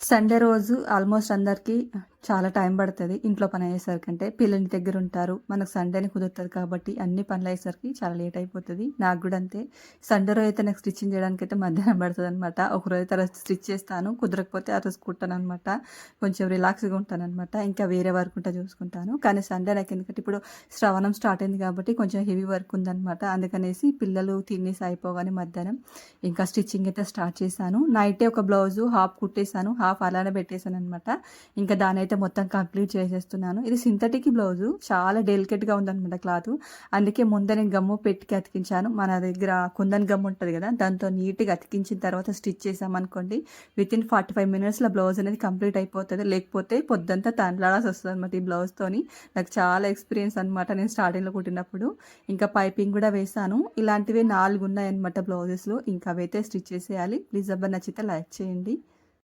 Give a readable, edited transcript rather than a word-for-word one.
Sunday రోజు almost అందరికీ చాలా టైం పడతది. ఇంట్లో పని అయ్యేసరికంటే పిల్లలు ఇంటి దగ్గర ఉంటారు. మనకు సండేనే కుదురుతది కాబట్టి అన్ని పనులు అయ్యేసరికి చాలా లేట్ అయిపోతది. నాకు గూడా అంతే. సండే రోజు అయితే నాకు స్టిచ్చింగ్ చేయడానికైతే మధ్యాహ్నం పడతదనమాట. ఒకరోజు అయితే ఆ రోజు స్టిచ్ చేస్తాను. కుదరకపోతే ఆ రోజు కుట్టననమాట. కొంచెం రిలాక్స్‌గా ఉంటాననమాట. ఇంకా వేరే వర్క్ ఉంటే చూసుకుంటాను. కానీ సండే నాకు ఎందుకంటే ఇప్పుడు శ్రావణం స్టార్ట్ అయింది కాబట్టి కొంచెం హెవీ వర్క్ ఉందనమాట. అందుకనేసి పిల్లలు తినేసి అయిపోగానే మధ్యాహ్నం ఇంకా స్టిచ్చింగ్ అయితే స్టార్ట్ చేశాను. నైటే ఒక బ్లౌజు హాఫ్ కుట్టేసాను. హాఫ్ అలానే పెట్టేసాననమాట. ఇంకా దాన్నయితే మొత్తం కంప్లీట్ చేసేస్తున్నాను. ఇది సింథటిక్ బ్లౌజు. చాలా డెలికేట్‌గా ఉందనమాట క్లాతు. అందుకే ముందే నేను గమ్ము పెట్టి అతికించాను. మన దగ్గర కుందన్ గమ్ ఉంటది గదా! దాంతో నీట్‌గా అతికించిన తర్వాత స్టిచ్ చేశామనుకోండి, వితిన్ 45 మినిట్స్‌లో బ్లౌజ్ అనేది కంప్లీట్ అయిపోతది. లేకపోతే పొద్దంతా తనలాడాల్సొస్తదనమాట ఈ బ్లౌజ్‌తోని. నాకు చాలా ఎక్స్‌పీరియన్స్ అనమాట నేను స్టార్టింగ్‌లో కుట్టినప్పుడు. ఇంకా పైపింగ్ గూడా వేశాను. ఇలాంటివే 4 ఉన్నాయన్నమాట బ్లౌజెస్‌లో. ఇంకా అవైతే స్టిచ్ చేసేయాలి. ప్లీజ్ అబ్బా నచ్చితే లైక్ చేయండి.